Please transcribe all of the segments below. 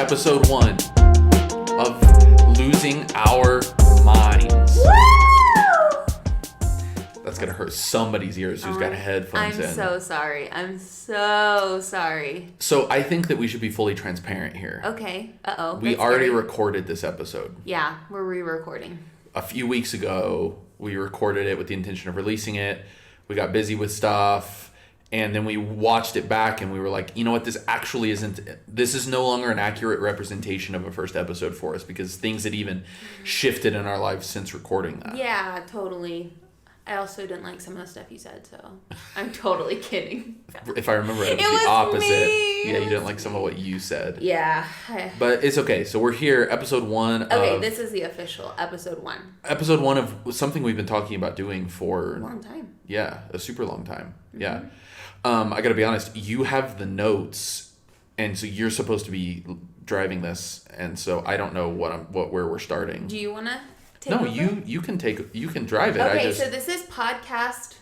episode 1 of Losing Our Minds. Woo! That's going to hurt somebody's ears who's got headphones in. I'm so sorry. I'm so sorry. So I think that we should be fully transparent here. Okay. Uh-oh. We That's already scary. recorded this episode. Yeah, we're re-recording. A few weeks ago, we recorded it with the intention of releasing it. We got busy with stuff. And then we watched it back and we were like, you know what, this is no longer an accurate representation of a first episode for us because things had even shifted in our lives since recording that. Yeah, totally. I also didn't like some of the stuff you said, so I'm totally kidding. If I remember it, It was was the opposite. me. Yeah, you didn't like some of what you said. Yeah. But it's okay. So we're here, episode 1 Okay, this is the official episode 1. Episode 1 of something we've been talking about doing for... A long time. Yeah, a super long time. Mm-hmm. Yeah. I gotta be honest, you have the notes, and so you're supposed to be driving this, and so I don't know where we're starting. Do you want to take No, over? you can drive it. Okay, so this is podcast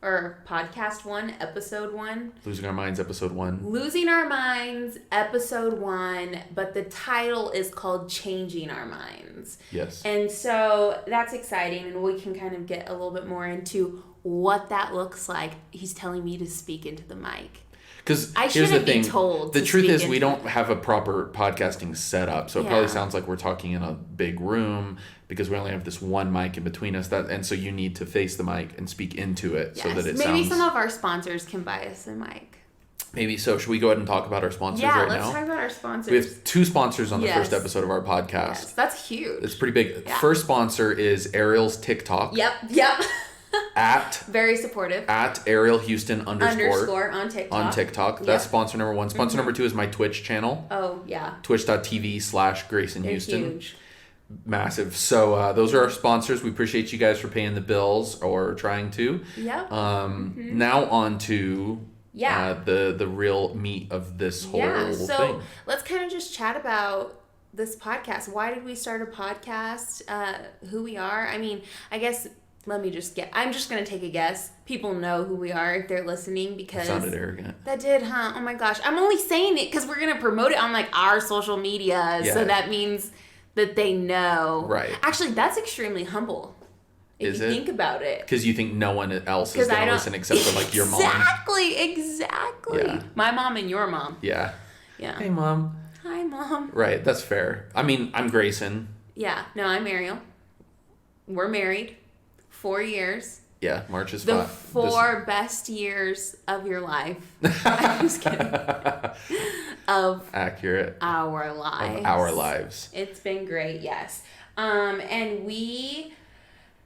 1, episode 1. Losing Our Minds, episode 1. Losing Our Minds, episode 1, but the title is called Changing Our Minds. Yes. And so that's exciting, and we can kind of get a little bit more into what that looks like. He's telling me to speak into the mic. Because I here's the shouldn't be thing. told The to truth speak is, we into don't have a proper podcasting setup, so it probably Yeah. sounds like we're talking in a big room because we only have this one mic in between us. And so you need to face the mic and speak into it so that it Maybe sounds. some of our sponsors can buy us a mic. Maybe so. Should we go ahead and talk about our sponsors Yeah, right let's now? talk about our sponsors. We have 2 sponsors on the Yes. first episode of our podcast. Yes, that's huge. It's pretty big. Yeah. First sponsor is Ariel's TikTok. Yep. at Very supportive. Ariel Houston Underscore on TikTok. on TikTok. That's Yep. sponsor number 1. Sponsor number 2 is my Twitch channel. Oh, yeah. Twitch.tv/Grayson They're Houston. huge. Massive. So those are our sponsors. We appreciate you guys for paying the bills or trying to. Yep. Now on to Yeah. the real meat of this whole So thing. let's kind of just chat about this podcast. Why did we start a podcast? Who we are? I mean, I guess I'm just going to take a guess. People know who we are if they're listening because... Sounded arrogant. That did, huh? Oh my gosh. I'm only saying it because we're going to promote it on like our social media. Yeah. So that means that they know. Right. Actually, that's extremely humble. If Is you it? think about it. Because you think no one else is 'Cause going I to don't- listen except for like your mom. Exactly. Yeah. My mom and your mom. Yeah. Yeah. Hey, Mom. Hi, Mom. Right, that's fair. I mean, I'm Grayson. Yeah. No, I'm Ariel. We're married. 4 years. Yeah, March is The 5. 4 best years of your life. I'm just kidding. Of Accurate. our lives. Of our lives. It's been great, yes. And we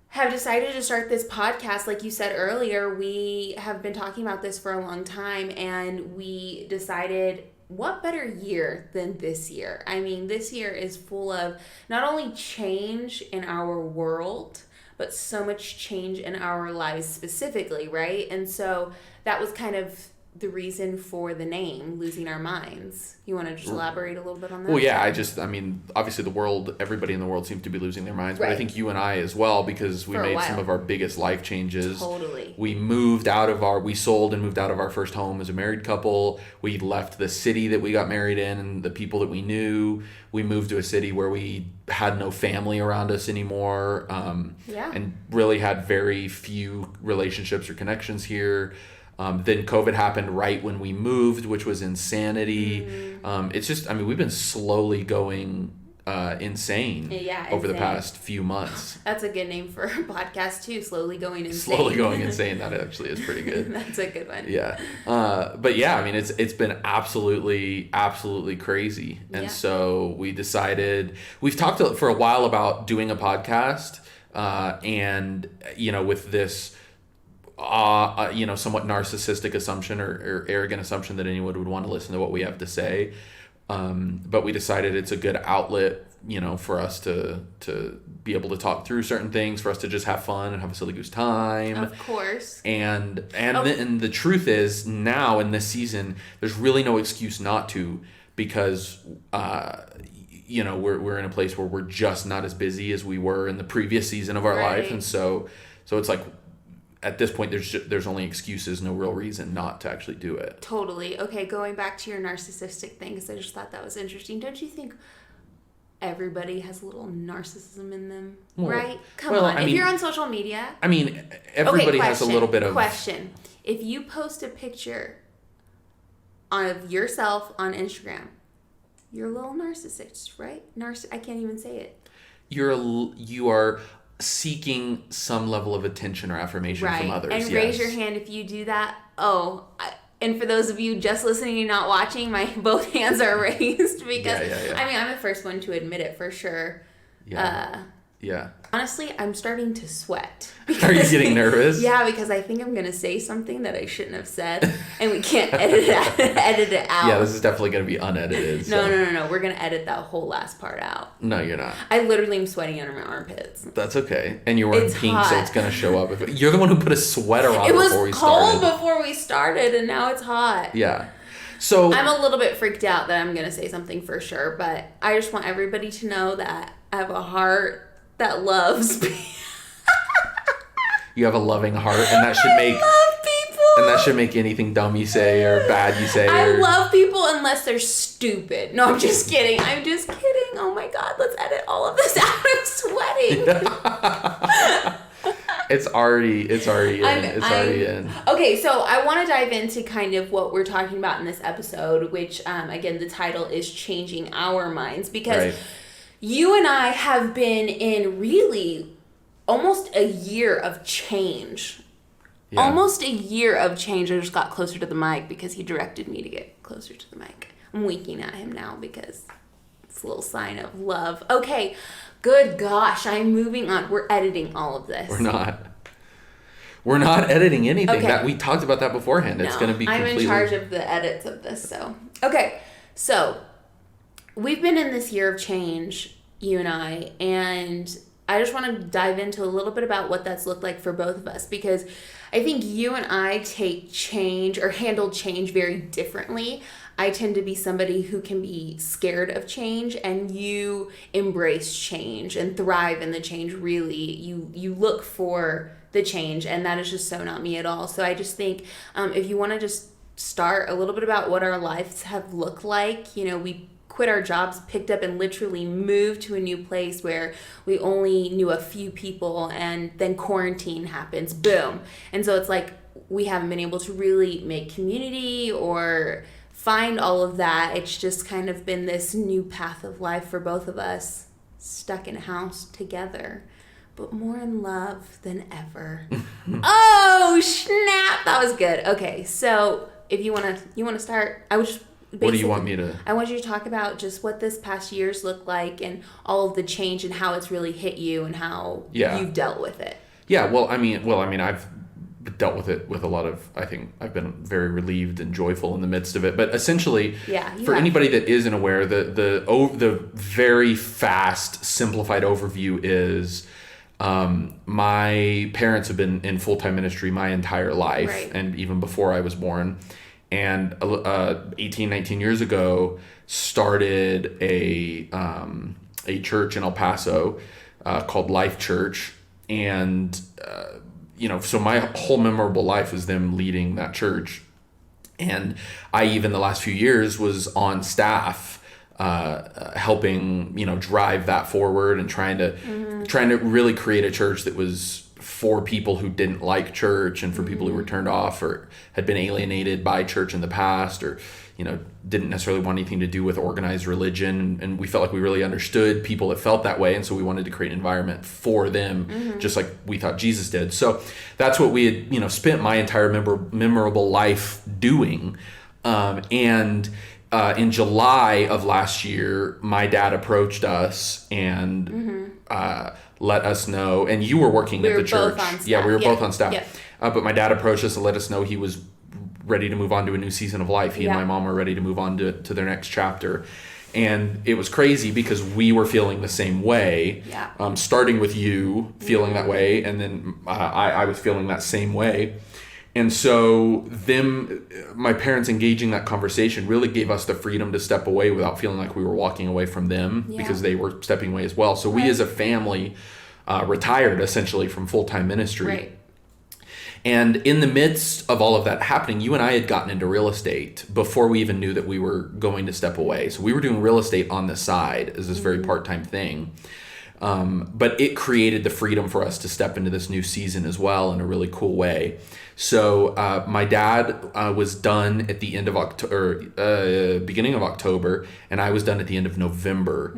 have decided to start this podcast. Like you said earlier, we have been talking about this for a long time, and we decided, what better year than this year? I mean, this year is full of not only change in our world, but so much change in our lives specifically, right? And so that was kind of the reason for the name, Losing Our Minds. You want to just elaborate a little bit on that? Well, yeah, I mean, obviously everybody in the world seems to be losing their minds, but I Right. think you and I as well, because we For a made while. some of our biggest life changes. Totally. We sold and moved out of our first home as a married couple. We left the city that we got married in and the people that we knew. We moved to a city where we had no family around us anymore. Yeah. And really had very few relationships or connections here. Then COVID happened right when we moved, which was insanity. It's just, I mean, we've been slowly going insane over the insane. past few months. That's a good name for a podcast too. Slowly going insane. Slowly going insane. That actually is pretty good. That's a good one. Yeah. But yeah, I mean, it's been absolutely crazy. And Yeah. so we decided, we've talked for a while about doing a podcast, and, with this, somewhat narcissistic assumption or arrogant assumption that anyone would want to listen to what we have to say. But we decided it's a good outlet, for us to be able to talk through certain things, for us to just have fun and have a silly goose time. Of course. And the truth is, now in this season, there's really no excuse not to, because we're in a place where we're just not as busy as we were in the previous season of our life, Right. and so it's like, at this point, there's only excuses, no real reason not to actually do it. Totally. Okay, going back to your narcissistic thing, because I just thought that was interesting. Don't you think everybody has a little narcissism in them, right? Come on. If you're on social media. I mean, everybody has a little bit of... Question. If you post a picture of yourself on Instagram, you're a little narcissist, right? I can't even say it. You are seeking some level of attention or affirmation from others. And raise your hand if you do that. And for those of you just listening and not watching, my both hands are raised because I mean, I'm the first one to admit it for sure. Yeah. Honestly, I'm starting to sweat. Are you getting nervous? Yeah, because I think I'm going to say something that I shouldn't have said, and we can't edit it out. Yeah, this is definitely going to be unedited. No. We're going to edit that whole last part out. No, you're not. I literally am sweating under my armpits. That's okay. And you're wearing pink, hot. So it's going to show up. You're the one who put a sweater on before we started. It was cold before we started, and now it's hot. Yeah. So I'm a little bit freaked out that I'm going to say something for sure, but I just want everybody to know that I have a heart that loves people. You have a loving heart, and that should make... And that should make anything dumb you say or bad you say. I love people unless they're stupid. No, I'm just kidding. Oh my God, let's edit all of this out. I'm sweating. It's already in. Okay, so I want to dive into kind of what we're talking about in this episode, which, again, the title is Changing Our Minds. Because you and I have been in really almost a year of change. Yeah. Almost a year of change. I just got closer to the mic because he directed me to get closer to the mic. I'm winking at him now because it's a little sign of love. Okay, good gosh, I'm moving on. We're editing all of this. We're not editing anything. Okay. That we talked about that beforehand. It's going to be completely... I'm in charge of the edits of this, so. Okay, so we've been in this year of change, you and I, and I just want to dive into a little bit about what that's looked like for both of us, because I think you and I take change or handle change very differently. I tend to be somebody who can be scared of change, and you embrace change and thrive in the change. Really, you look for the change, and that is just so not me at all. So I just think if you want to just start a little bit about what our lives have looked like, we quit our jobs, picked up and literally moved to a new place where we only knew a few people, and then quarantine happens, boom. And so it's like we haven't been able to really make community or find all of that. It's just kind of been this new path of life for both of us, stuck in a house together, but more in love than ever. Oh, snap. That was good. Okay, so if you want to start, I would just... What do you want me to... I want you to talk about just what this past year's looked like and all of the change and how it's really hit you and how you've dealt with it. Yeah, well, I mean, I've dealt with it with a lot of... I think I've been very relieved and joyful in the midst of it. But essentially, for anybody that isn't aware, the very fast, simplified overview is... my parents have been in full-time ministry my entire life, and even before I was born. And 18, 19 years ago, started a church in El Paso called Life Church. And, so my whole memorable life was them leading that church. And I, even the last few years, was on staff helping, drive that forward and trying to really create a church that was for people who didn't like church and for people who were turned off or had been alienated by church in the past or, didn't necessarily want anything to do with organized religion. And we felt like we really understood people that felt that way. And so we wanted to create an environment for them, just like we thought Jesus did. So that's what we had, spent my entire memorable life doing. And in July of last year, my dad approached us and let us know, and you were working at the church. Yeah, we were both on staff. Yeah. But my dad approached us and let us know he was ready to move on to a new season of life. He and my mom were ready to move on to their next chapter. And it was crazy because we were feeling the same way, starting with you feeling that way, and then I was feeling that same way. And so my parents engaging that conversation really gave us the freedom to step away without feeling like we were walking away from them because they were stepping away as well. So we as a family retired essentially from full-time ministry. Right. And in the midst of all of that happening, you and I had gotten into real estate before we even knew that we were going to step away. So we were doing real estate on the side as this very part-time thing. But it created the freedom for us to step into this new season as well in a really cool way. So my dad was done at the end of October, beginning of October, and I was done at the end of November,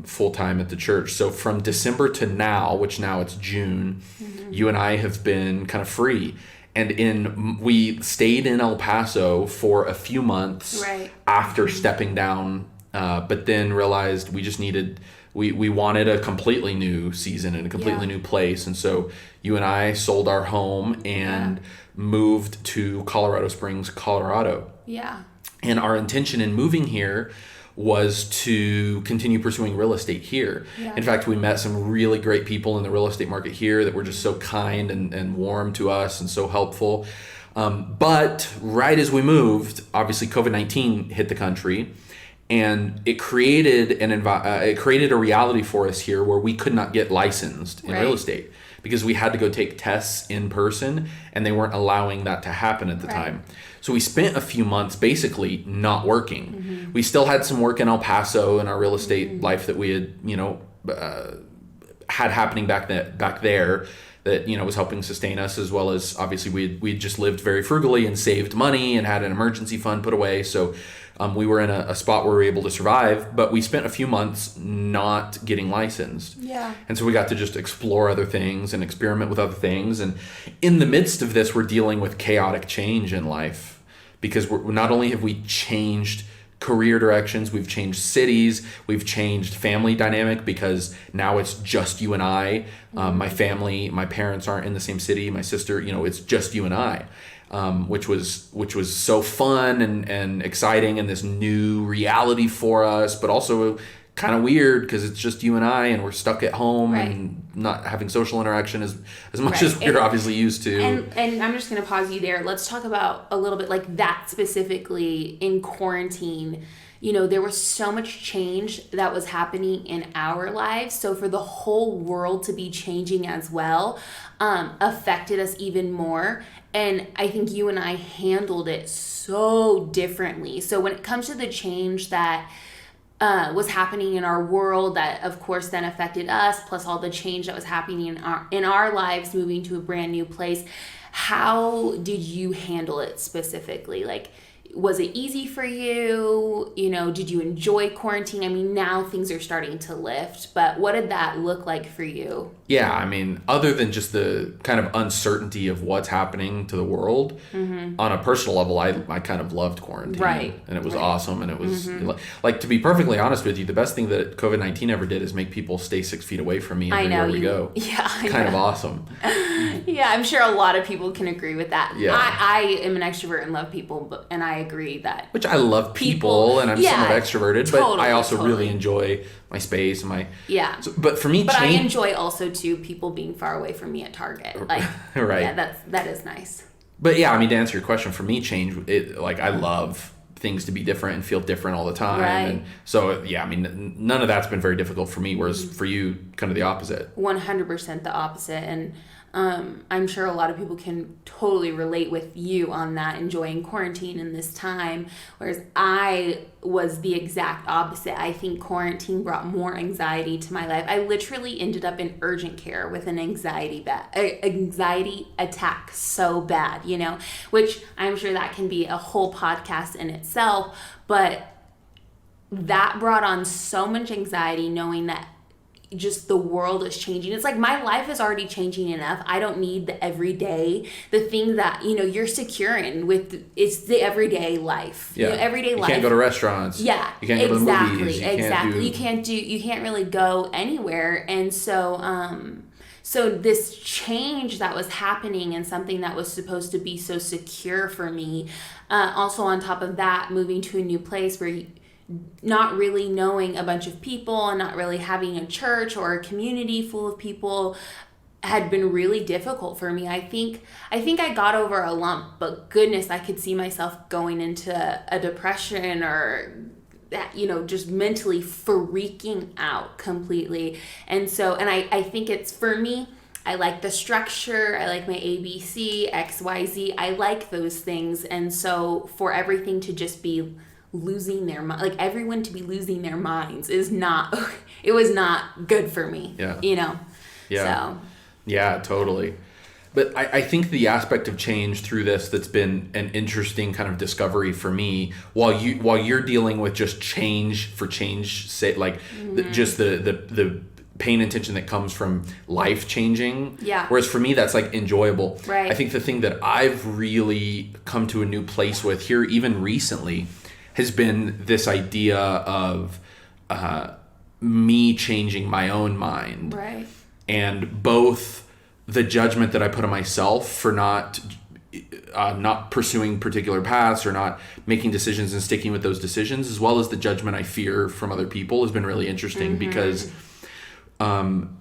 full time at the church. So from December to now, which now it's June, you and I have been kind of free. And we stayed in El Paso for a few months after stepping down, but then realized we just needed. We wanted a completely new season and a completely new place. And so you and I sold our home and moved to Colorado Springs, Colorado. Yeah. And our intention in moving here was to continue pursuing real estate here. Yeah. In fact, we met some really great people in the real estate market here that were just so kind and warm to us and so helpful. But right as we moved, obviously COVID-19 hit the country. And it created a reality for us here where we could not get licensed in real estate because we had to go take tests in person, and they weren't allowing that to happen at the time. So we spent a few months basically not working. We still had some work in El Paso in our real estate life that we had, had happening back there that was helping sustain us, as well as obviously we just lived very frugally and saved money and had an emergency fund put away. So we were in a spot where we were able to survive, but we spent a few months not getting licensed. Yeah. And so we got to just explore other things and experiment with other things. And in the midst of this, we're dealing with chaotic change in life because we're not only have we changed career directions, we've changed cities, we've changed family dynamic because now it's just you and I. My family, my parents aren't in the same city. My sister, it's just you and I. Which was so fun and exciting and this new reality for us, but also kind of weird because it's just you and I and we're stuck at home and not having social interaction as much as we're obviously used to. And I'm just going to pause you there. Let's talk about a little bit like that specifically in quarantine. There was so much change that was happening in our lives. So for the whole world to be changing as well, affected us even more. And I think you and I handled it so differently. So when it comes to the change that was happening in our world, that of course then affected us, plus all the change that was happening in our lives, moving to a brand new place, how did you handle it specifically? Like, was it easy for you? Did you enjoy quarantine? I mean, now things are starting to lift, but what did that look like for you? Yeah, I mean, other than just the kind of uncertainty of what's happening to the world, on a personal level, I kind of loved quarantine. Right. And it was awesome. And it was, like, to be perfectly honest with you, the best thing that COVID-19 ever did is make people stay 6 feet away from me everywhere we go. Yeah, kind of awesome. Yeah, I'm sure a lot of people can agree with that. Yeah. I am an extrovert and love people, and I agree that... Which I love people and I'm somewhat extroverted, but I also really enjoy my space and my... Yeah. So, but for me, I enjoy also, too, people being far away from me at Target. Like, right. Yeah, that is nice. But yeah, I mean, to answer your question, for me, change, I love things to be different and feel different all the time. Right. And so, yeah, I mean, none of that's been very difficult for me, whereas for you, kind of the opposite. 100% the opposite. And I'm sure a lot of people can totally relate with you on that, enjoying quarantine in this time, whereas I was the exact opposite. I think quarantine brought more anxiety to my life. I literally ended up in urgent care with an anxiety attack so bad, which I'm sure that can be a whole podcast in itself, but that brought on so much anxiety knowing that just the world is changing. It's like my life is already changing enough. I don't need the everyday, the thing that, you're secure in with, it's the everyday life. Yeah. Everyday life. You can't go to restaurants. Yeah. You can't go to the movies. You can't really go anywhere. And so, so this change that was happening and something that was supposed to be so secure for me, also on top of that, moving to a new place where not really knowing a bunch of people and not really having a church or a community full of people had been really difficult for me. I think I got over a lump, but goodness, I could see myself going into a depression or that, just mentally freaking out completely. And so, and I think it's, for me, I like the structure. I like my ABC, XYZ. I like those things. And so for everything to just be losing their mind, like everyone to be losing their minds is not, it was not good for me. Yeah. You know? Yeah. So. Yeah, totally. But I think the aspect of change through this that's been an interesting kind of discovery for me, while you're dealing with just change for change, say like just the pain and tension that comes from life changing. Yeah. Whereas for me, that's like enjoyable. Right. I think the thing that I've really come to a new place with here, even recently, has been this idea of me changing my own mind. Right. And both the judgment that I put on myself for not pursuing particular paths or not making decisions and sticking with those decisions, as well as the judgment I fear from other people, has been really interesting because one,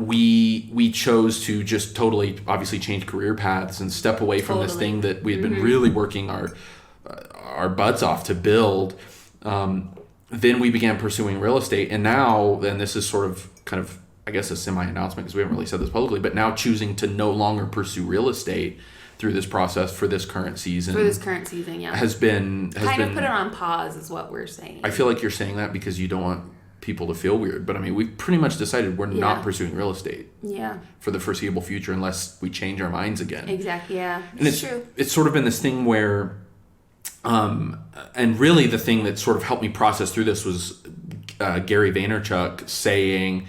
we chose to just totally obviously change career paths and step away from this thing that we had been really working our butts off to build. Then we began pursuing real estate, and now, and this is sort of kind of, I guess, a semi-announcement because we haven't really said this publicly, but now choosing to no longer pursue real estate through this process for this current season. Yeah. Has been kind of put it on pause is what we're saying. I feel like you're saying that because you don't want people to feel weird, but I mean, we've pretty much decided we're not pursuing real estate. Yeah. For the foreseeable future unless we change our minds again. Exactly, yeah. And it's true. It's sort of been this thing where and really the thing that sort of helped me process through this was Gary Vaynerchuk saying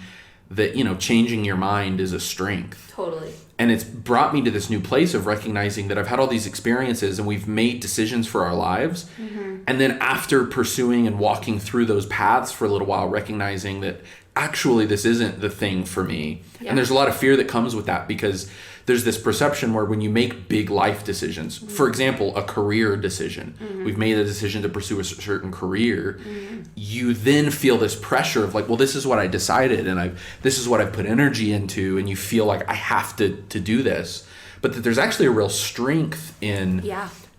that, you know, changing your mind is a strength. Totally. And it's brought me to this new place of recognizing that I've had all these experiences and we've made decisions for our lives. And then after pursuing and walking through those paths for a little while, recognizing that actually this isn't the thing for me. Yeah. And there's a lot of fear that comes with that because there's this perception where when you make big life decisions, for example, a career decision, we've made a decision to pursue a certain career, you then feel this pressure of like, well, this is what I decided and this is what I've put energy into, and you feel like I have to do this. But that there's actually a real strength in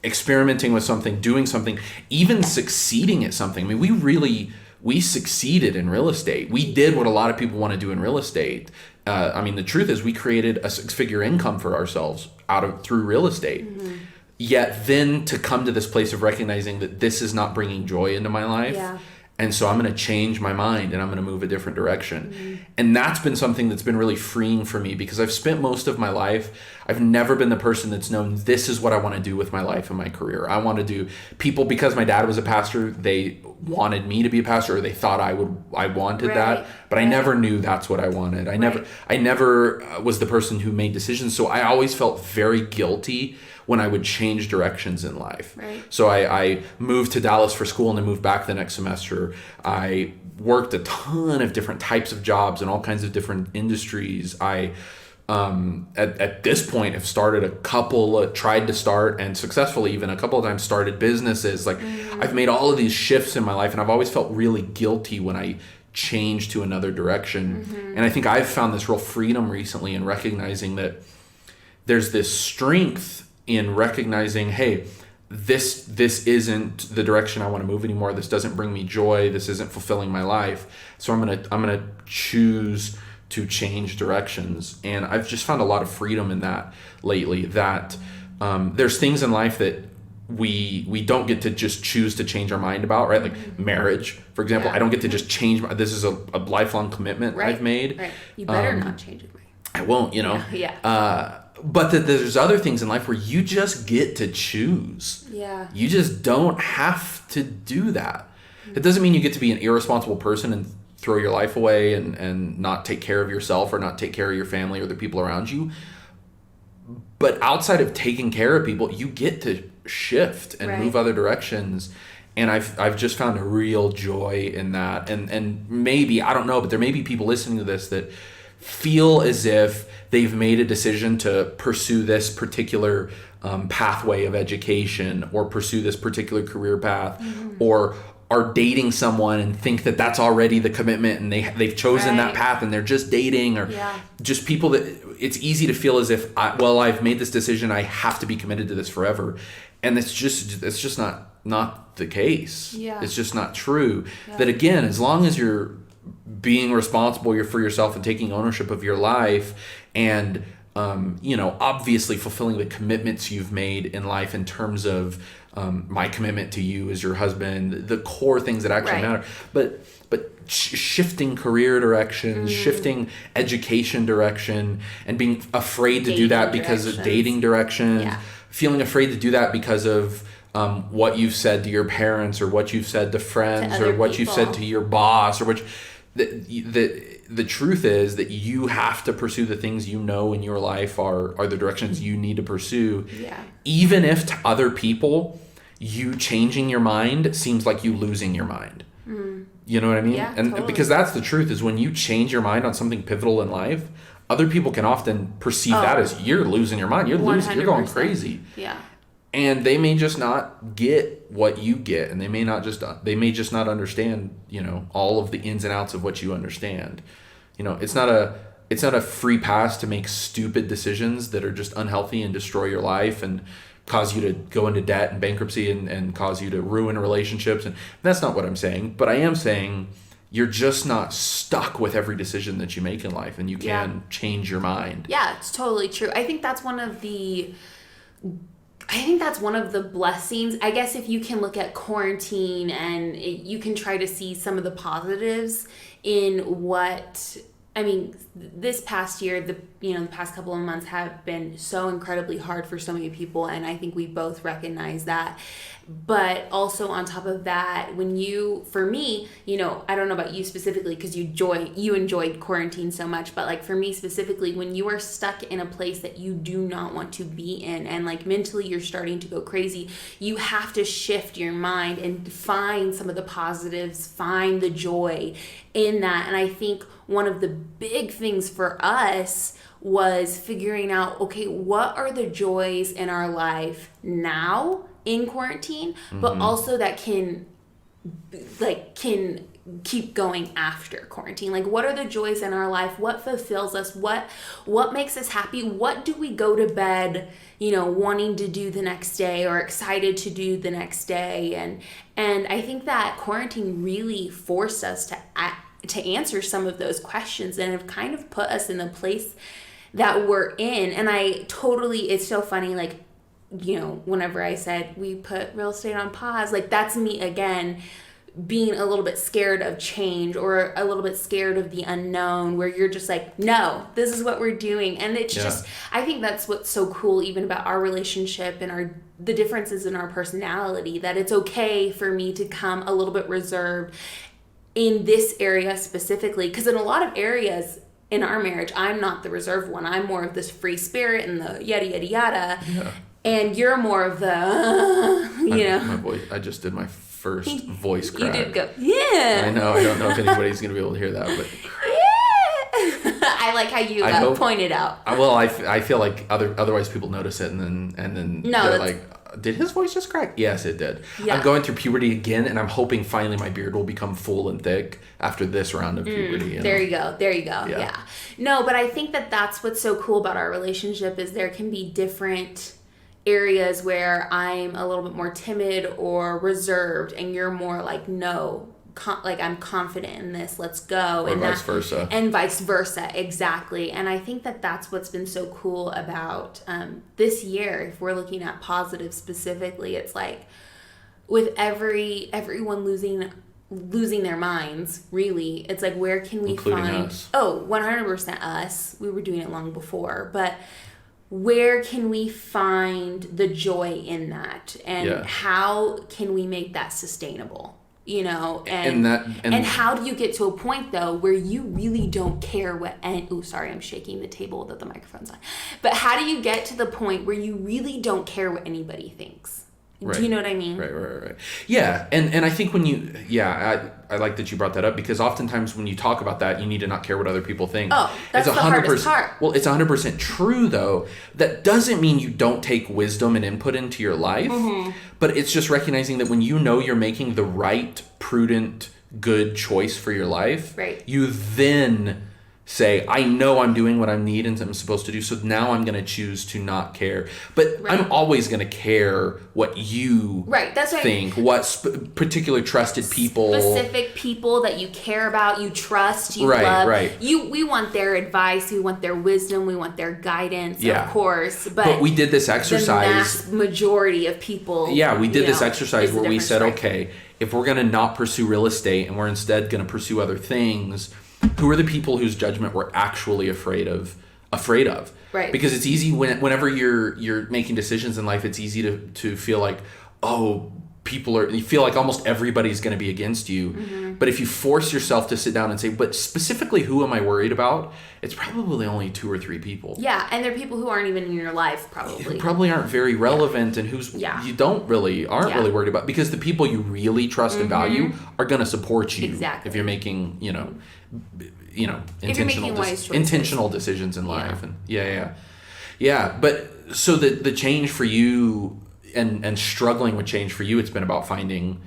experimenting with something, doing something, even succeeding at something. I mean, we succeeded in real estate. We did what a lot of people want to do in real estate. I mean, the truth is we created a 6-figure income for ourselves through real estate. Yet then to come to this place of recognizing that this is not bringing joy into my life. Yeah. And so I'm going to change my mind and I'm going to move a different direction. And that's been something that's been really freeing for me because I've spent most of my life, I've never been the person that's known this is what I want to do with my life and my career. I want to do because my dad was a pastor, they wanted me to be a pastor, or they thought I wanted that, but I never knew that's what I wanted. I never was the person who made decisions. So I always felt very guilty when I would change directions in life. Right. So I moved to Dallas for school and then moved back the next semester. I worked a ton of different types of jobs in all kinds of different industries. I at this point have started tried to start and successfully even a couple of times started businesses. Like I've made all of these shifts in my life and I've always felt really guilty when I change to another direction. And I think I've found this real freedom recently in recognizing that there's this strength in recognizing, hey, this isn't the direction I want to move anymore. This doesn't bring me joy. This isn't fulfilling my life. So I'm gonna choose to change directions. And I've just found a lot of freedom in that lately. That there's things in life that we don't get to just choose to change our mind about, right? Like marriage, for example. I don't get to just change. This is a lifelong commitment I've made. Right. You better not change it. I won't. But that there's other things in life where you just get to choose. Yeah. You just don't have to do that. It doesn't mean you get to be an irresponsible person and throw your life away and not take care of yourself or not take care of your family or the people around you. But outside of taking care of people, you get to shift and move other directions. And I've just found a real joy in that. And maybe, I don't know, but there may be people listening to this that feel as if they've made a decision to pursue this particular pathway of education or pursue this particular career path or are dating someone and think that that's already the commitment and they've chosen that path and they're just dating or just people that it's easy to feel as if I've made this decision, I have to be committed to this forever. And it's just not the case. Yeah. It's just not true. Yeah. That again, as long as you're being responsible for yourself and taking ownership of your life, and obviously fulfilling the commitments you've made in life in terms of my commitment to you as your husband, the core things that actually matter. But shifting career directions, shifting education direction, and being afraid to do that because of dating directions, feeling afraid to do that because of what you've said to your parents, or what you've said to friends, or what you've said to your boss, or which the truth is that you have to pursue the things you know in your life are the directions you need to pursue. Yeah. Even if to other people, you changing your mind seems like you losing your mind. You know what I mean? Yeah, and totally. Because that's the truth, is when you change your mind on something pivotal in life, other people can often perceive that as you're losing your mind. You're losing. You're going crazy. Yeah. And they may just not get what you get, and they may just not understand, all of the ins and outs of what you understand. It's not a free pass to make stupid decisions that are just unhealthy and destroy your life and cause you to go into debt and bankruptcy and cause you to ruin relationships. And that's not what I'm saying. But I am saying you're just not stuck with every decision that you make in life, and you can change your mind. Yeah, it's totally true. I think that's one of the blessings. I guess if you can look at quarantine and you can try to see some of the positives in what, this past year, the past couple of months have been so incredibly hard for so many people, and I think we both recognize that. But also on top of that, for me, I don't know about you specifically because you enjoyed quarantine so much, but like for me specifically, when you are stuck in a place that you do not want to be in, and like mentally you're starting to go crazy, you have to shift your mind and find some of the positives, find the joy in that. And I think one of the big things for us was figuring out, okay, what are the joys in our life now in quarantine, but also that can keep going after quarantine. Like, what are the joys in our life? What fulfills us? What makes us happy? What do we go to bed, wanting to do the next day or excited to do the next day? And I think that quarantine really forced us to answer some of those questions, and have kind of put us in the place that we're in. And it's so funny, like, whenever I said we put real estate on pause, like that's me again being a little bit scared of change, or a little bit scared of the unknown, where you're just like, no, this is what we're doing. And it's just, I think that's what's so cool even about our relationship and the differences in our personality, that it's okay for me to come a little bit reserved in this area specifically, because in a lot of areas in our marriage, I'm not the reserved one. I'm more of this free spirit and the yada yada yada. Yeah. And you're more of the, My voice. I just did my first voice crack. You did go, yeah. I know. I don't know if anybody's going to be able to hear that, but. Yeah. I like how you pointed out. Well, I feel like otherwise people notice it, and then they're like, did his voice just crack? Yes, it did. Yeah. I'm going through puberty again, and I'm hoping finally my beard will become full and thick after this round of puberty. There you go. Yeah. No, but I think that's what's so cool about our relationship, is there can be different areas where I'm a little bit more timid or reserved, and you're more like, no, I'm confident in this, let's go. Or vice versa. And vice versa, exactly. And I think that's what's been so cool about this year. If we're looking at positive specifically, it's like with everyone losing their minds, really, it's like, where can we including find us. 100% us. We were doing it long before, but where can we find the joy in that, and how can we make that sustainable? And how do you get to a point though where you really don't care what? Sorry, I'm shaking the table that the microphone's on. But how do you get to the point where you really don't care what anybody thinks? Right. Do you know what I mean? Right. Yeah, and I think when I like that you brought that up, because oftentimes when you talk about that, you need to not care what other people think. Oh, that's the hardest part. Well, it's 100% true, though. That doesn't mean you don't take wisdom and input into your life, but it's just recognizing that when you're making the right, prudent, good choice for your life, right, you then say, I know I'm doing what I need and I'm supposed to do, so now I'm going to choose to not care. But I'm always going to care what you that's think, what particular trusted people. Specific people that you care about, you trust, you love. We want their advice, we want their wisdom, we want their guidance, of course. But we did this exercise. The mass majority of people. Yeah, we did this exercise where we said, okay, if we're going to not pursue real estate and we're instead going to pursue other things, who are the people whose judgment we're actually afraid of? Right. Because it's easy whenever you're making decisions in life, it's easy to feel like, oh, you feel like almost everybody's going to be against you. Mm-hmm. But if you force yourself to sit down and say, but specifically who am I worried about? It's probably only 2 or 3 people. Yeah, and they're people who aren't even in your life probably. Who probably aren't very relevant and whose you aren't really worried about, because the people you really trust and value are going to support you if you're making, intentional decisions in life. And but so the change for you and struggling with change for you, it's been about finding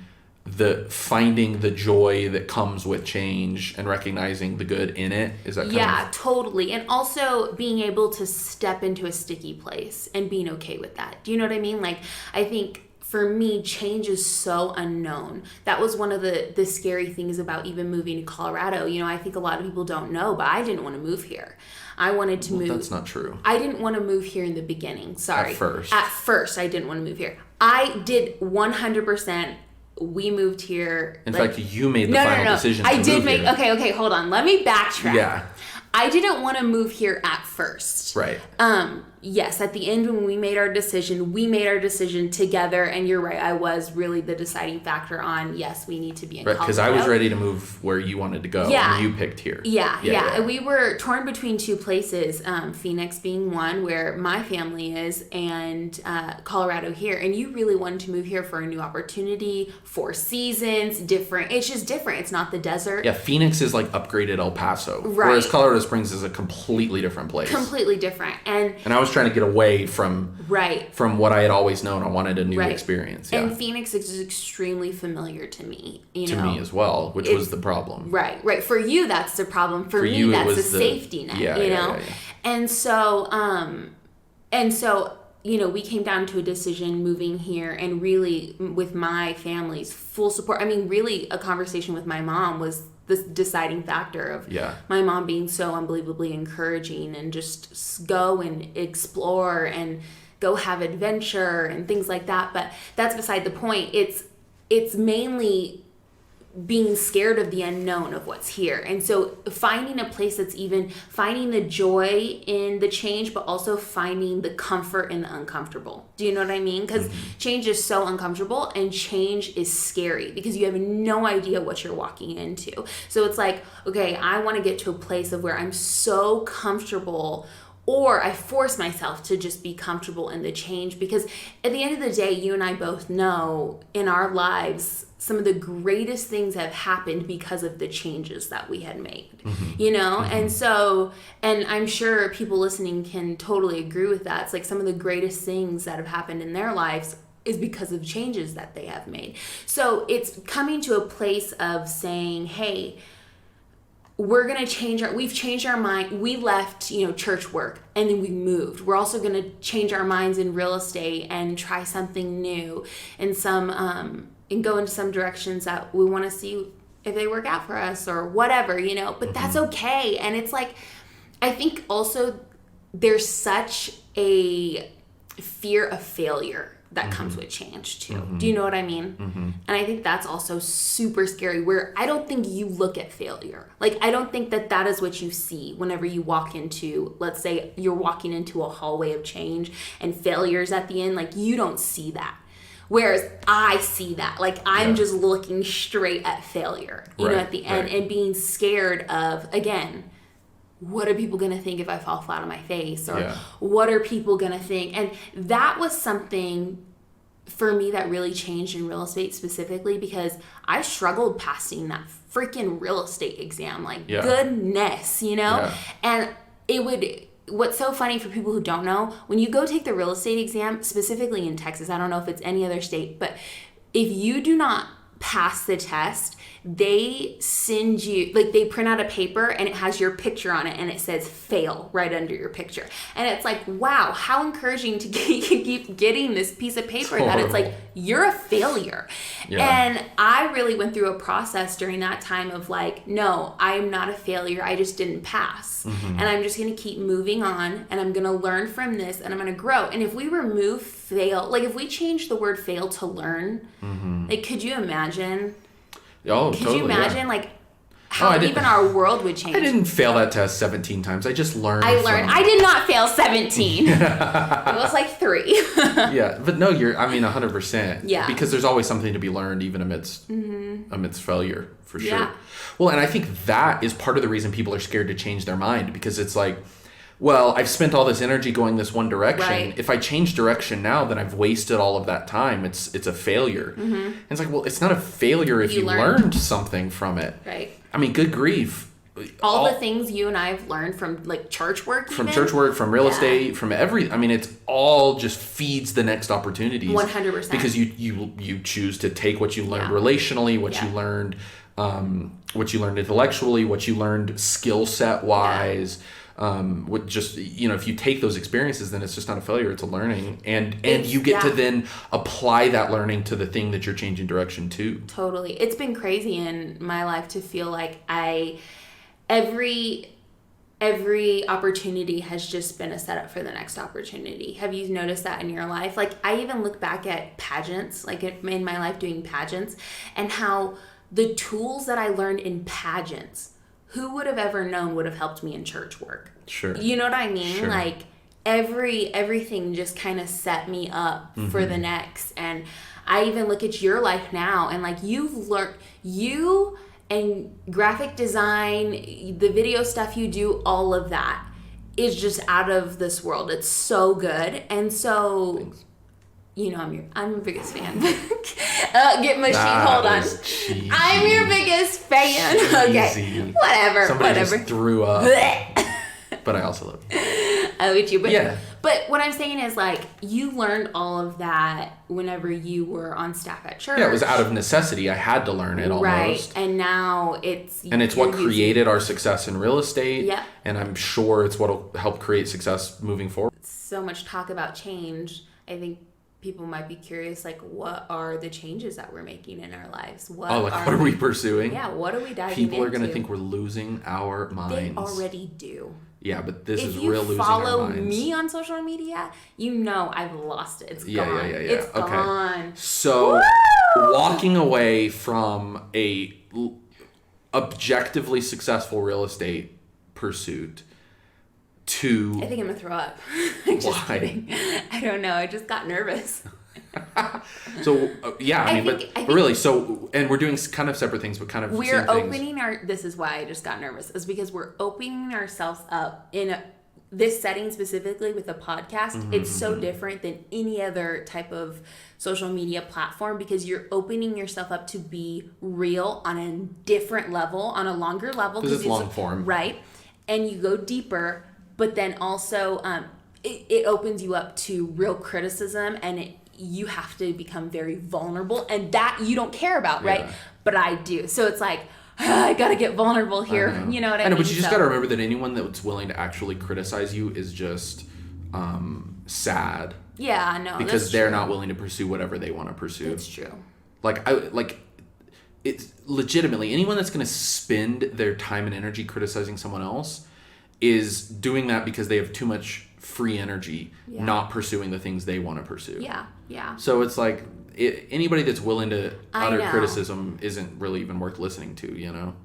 the joy that comes with change and recognizing the good in it. Is that kind of... totally. And also being able to step into a sticky place and being okay with that. Do you know what I mean? Like, I think for me, change is so unknown. That was one of the scary things about even moving to Colorado. I think a lot of people don't know, but I didn't want to move here. I wanted to move. That's not true. I didn't want to move here in the beginning. Sorry. At first, I didn't want to move here. I did 100%. We moved here. In fact, you made the final decision to move here. Okay, hold on. Let me backtrack. Yeah. I didn't want to move here at first. Right. Yes, at the end when we made our decision together, and you're right, I was really the deciding factor on, yes, we need to be in Colorado. Because I was ready to move where you wanted to go, and you picked here. Yeah. And we were torn between 2 places, Phoenix being one, where my family is, and Colorado here. And you really wanted to move here for a new opportunity, 4 seasons, different. It's just different. It's not the desert. Yeah, Phoenix is like upgraded El Paso, whereas Colorado Springs is a completely different place. Completely different. And I was trying to get away from what I had always known. I wanted a new experience. Yeah. And Phoenix is extremely familiar to me. To me as well, which was the problem. Right. For you, that's the problem. For me, that's the safety net. Yeah. And so, we came down to a decision moving here, and really with my family's full support. I mean, really, a conversation with my mom was the deciding factor of my mom being so unbelievably encouraging, and just go and explore and go have adventure and things like that. But that's beside the point. It's mainly being scared of the unknown of what's here. And so finding a place that's even finding the joy in the change, but also finding the comfort in the uncomfortable. Do you know what I mean? Because change is so uncomfortable, and change is scary because you have no idea what you're walking into. So it's like, okay, I want to get to a place of where I'm so comfortable, or I force myself to just be comfortable in the change, because at the end of the day, you and I both know in our lives, some of the greatest things have happened because of the changes that we had made, And so, and I'm sure people listening can totally agree with that. It's like some of the greatest things that have happened in their lives is because of changes that they have made. So it's coming to a place of saying, hey, we're going to we've changed our mind. We left, church work, and then we moved. We're also going to change our minds in real estate and try something new, and and go into some directions that we want to see if they work out for us or whatever, but that's okay. And it's like, I think also there's such a fear of failure that comes with change too. Do you know what I mean? And I think that's also super scary, where I don't think you look at failure. Like, I don't think that is what you see whenever you walk into, let's say you're walking into a hallway of change and failures at the end, like you don't see that. Whereas I see that, like I'm just looking straight at failure, at the end, and being scared of, again, what are people going to think if I fall flat on my face? Or what are people going to think? And that was something for me that really changed in real estate specifically, because I struggled passing that freaking real estate exam. Like, goodness, And what's so funny for people who don't know, when you go take the real estate exam, specifically in Texas, I don't know if it's any other state, but if you do not pass the test, they send you, like they print out a paper and it has your picture on it and it says fail right under your picture. And it's like, wow, how encouraging to keep getting this piece of paper that it's like, you're a failure. Yeah. And I really went through a process during that time of like, no, I'm not a failure. I just didn't pass. And I'm just going to keep moving on, and I'm going to learn from this, and I'm going to grow. And if we remove fail, like if we change the word fail to learn, like, could you imagine? Oh, Could totally, you imagine yeah. like how even our world would change? I didn't fail that test 17 times. I just learned. I did not fail 17. It was like 3. Yeah, but no, I mean, 100%. Yeah. Because there's always something to be learned, even amidst failure, for sure. Yeah. Well, and I think that is part of the reason people are scared to change their mind, because it's like, well, I've spent all this energy going this one direction. Right. If I change direction now, then I've wasted all of that time. It's a failure. And it's like, well, it's not a failure if you learned something from it. Right. I mean, good grief. All the things you and I have learned from like church work, from church work, from real estate, from I mean, it's all just feeds the next opportunities. 100%. Because you choose to take what you learned relationally, what you learned intellectually, what you learned skill set wise. With just, if you take those experiences, then it's just not a failure, it's a learning, and you get to then apply that learning to the thing that you're changing direction to. Totally. It's been crazy in my life to feel like every opportunity has just been a setup for the next opportunity. Have you noticed that in your life? Like, I even look back at pageants, like in my life doing pageants, and how the tools that I learned in pageants, who would have ever known would have helped me in church work? Sure. You know what I mean? Sure. Like everything just kind of set me up for the next. And I even look at your life now, and like you and graphic design, the video stuff you do, all of that is just out of this world. It's so good. And so Thanks. I'm your biggest fan. Get mushy. Hold on. Cheesy. I'm your biggest fan. Okay. Whatever. Somebody whatever. just threw up. But I also love you. I love you. But, Yeah. But what I'm saying is, like, you learned all of that whenever you were on staff at church. Yeah, it was out of necessity. I had to learn it almost. Right. And now it's what created our success in real estate. Yep. And I'm sure it's what will help create success moving forward. So much talk about change. I think people might be curious, like, what are the changes that we're making in our lives? What are we pursuing? Yeah, what are we diving People into? are going to think we're losing our minds. They already do. Yeah, but this is if real you losing our follow minds. me on social media, I've lost it. It's Yeah, gone. yeah. It's Okay. gone. So, walking away from a objectively successful real estate pursuit to... I think I'm gonna throw up. Just Why? kidding. I don't know. I just got nervous. So, yeah, I mean, think- but really, so, and we're doing kind of separate things, but kind of We're same things. opening this is why I just got nervous, is because we're opening ourselves up in this setting specifically with a podcast. It's so different than any other type of social media platform, because you're opening yourself up to be real on a different level, on a longer level. Because it's long form. Right. And you go deeper, but then also it opens you up to real criticism, and you have to become very vulnerable, and that you don't care about, right? Yeah. But I do. So it's like, I gotta get vulnerable here. You know what I mean? I know, but you just gotta remember that anyone that's willing to actually criticize you is just sad. Yeah, no, Because that's they're true. not willing to pursue whatever they want to pursue. It's true. It's legitimately anyone that's going to spend their time and energy criticizing someone else is doing that because they have too much free energy, not pursuing the things they want to pursue. Yeah. So it's like anybody that's willing to I utter know. criticism isn't really even worth listening to, you know?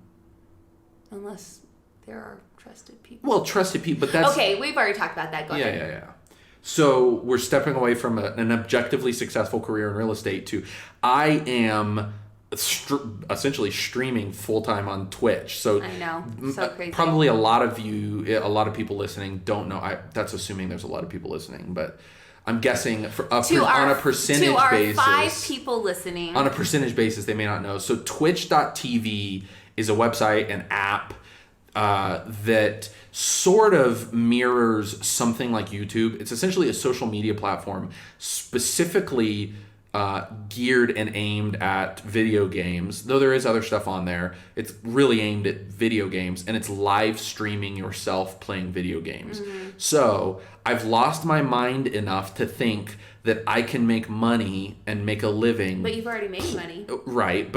Unless there are trusted people. Well, trusted people, but that's... Okay, we've already talked about that. Go ahead. Yeah. So we're stepping away from an objectively successful career in real estate to I am essentially streaming full-time on Twitch. So I know. So crazy. Probably a lot of people listening don't know. That's assuming there's a lot of people listening, but I'm guessing on a percentage to our basis. 5 people listening. On a percentage basis, they may not know. So twitch.tv is a website, an app that sort of mirrors something like YouTube. It's essentially a social media platform specifically geared and aimed at video games, though there is other stuff on there. It's really aimed at video games, and it's live streaming yourself playing video games. So I've lost my mind enough to think that I can make money and make a living. But you've already made money. Right,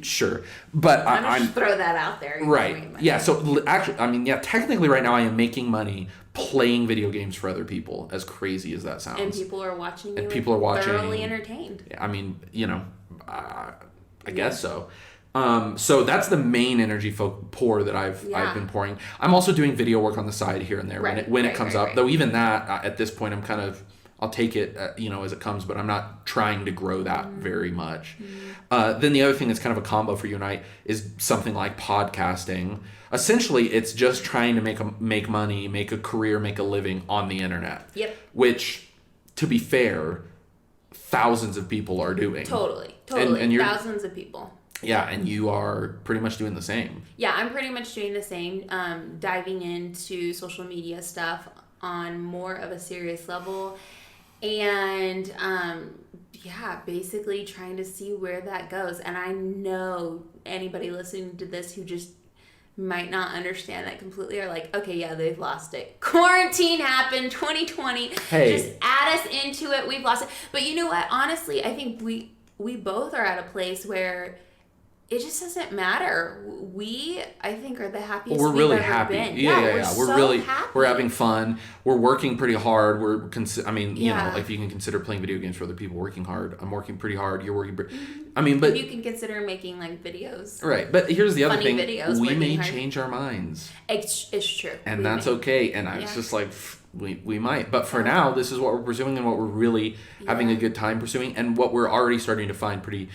sure. But I'm just throw that out there. Right. Yeah, so actually, technically right now I am making money playing video games for other people, as crazy as that sounds. And people are watching you. And people are watching. Thoroughly entertained. I mean, I guess so. So that's the main energy pour that I've been pouring. I'm also doing video work on the side here and there when it comes up. Though even that, at this point, I'll take it, as it comes, but I'm not trying to grow that very much. Then the other thing that's kind of a combo for you and I is something like podcasting. Essentially, it's just trying to make money, make a career, make a living on the internet. Yep. Which, to be fair, thousands of people are doing. Totally. And thousands of people. Yeah, and you are pretty much doing the same. Yeah, I'm pretty much doing the same. Diving into social media stuff on more of a serious level. And basically trying to see where that goes. And I know anybody listening to this who just might not understand that completely are like, okay, yeah, they've lost it. Quarantine happened, 2020. Hey. Just add us into it. We've lost it. But you know what? Honestly, I think we both are at a place where it just doesn't matter. I think, are the happiest we're really we've ever happy. been. Yeah. We're really happy. We're having fun. We're working pretty hard. If you can consider playing video games for other people, working hard. I'm working pretty hard. You're working pretty. But you can consider making like videos. Right, but here's the other funny thing. Videos, we may hard. change our minds. It's true. And that's okay. And I was just like, we might. But for now, this is what we're pursuing and what we're really having a good time pursuing, and what we're already starting to find pretty,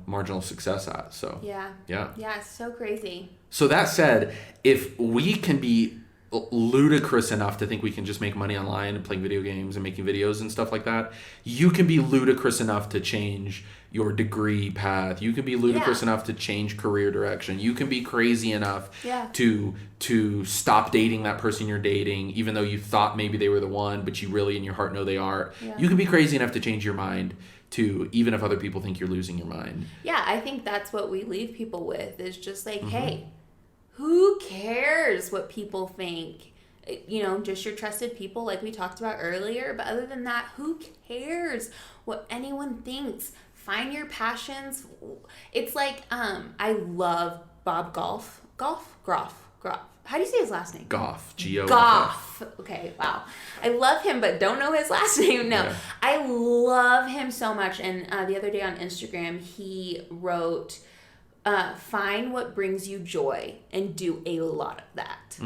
marginal success at. So yeah, it's so crazy. So that said, if we can be ludicrous enough to think we can just make money online and playing video games and making videos and stuff like that, you can be ludicrous enough to change your degree path. You can be ludicrous enough to change career direction. You can be crazy enough to stop dating that person you're dating, even though you thought maybe they were the one, but you really in your heart know they are. You can be crazy enough to change your mind too, even if other people think you're losing your mind. Yeah, I think that's what we leave people with, is just like, hey, who cares what people think? Just your trusted people like we talked about earlier. But other than that, who cares what anyone thinks? Find your passions. It's like, I love Bob Groff. How do you say his last name? Goff. G-O-F-F. Goff. Okay, wow. I love him, but don't know his last name. No, I love him so much. And the other day on Instagram, he wrote, find what brings you joy and do a lot of that.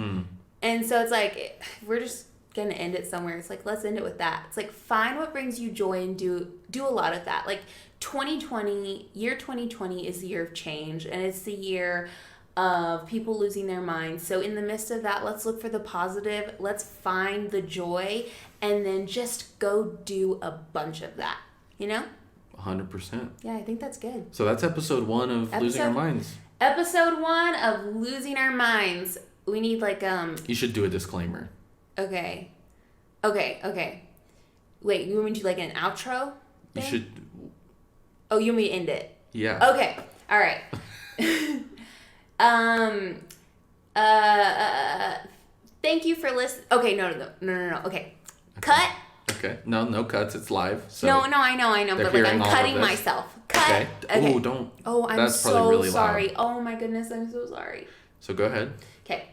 And so it's like, we're just going to end it somewhere. It's like, let's end it with that. It's like, find what brings you joy and do a lot of that. Like 2020 is the year of change, and it's the year of people losing their minds. So in the midst of that, let's look for the positive. Let's find the joy, and then just go do a bunch of that, 100%. Yeah, I think that's good. So that's episode 1 of Losing Our Minds. Episode 1 of Losing Our Minds. We need You should do a disclaimer. Okay. Wait, you want me to do like an outro thing? You should. Oh, you want me to end it? Yeah. Okay. All right. Thank you for listening. Okay, no. Okay. Cut. Okay. No cuts. It's live. So no, I know. But like I'm cutting myself. Cut. Okay. Ooh, don't. Oh, I'm that's so really sorry. Loud. Oh my goodness, I'm so sorry. So go ahead. Okay.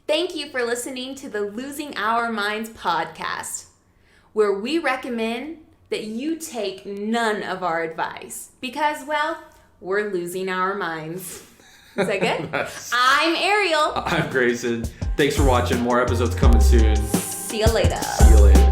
Thank you for listening to the Losing Our Minds podcast, where we recommend that you take none of our advice because, well, we're losing our minds. Is that good? I'm Ariel. I'm Grayson. Thanks for watching. More episodes coming soon. See you later. See you later.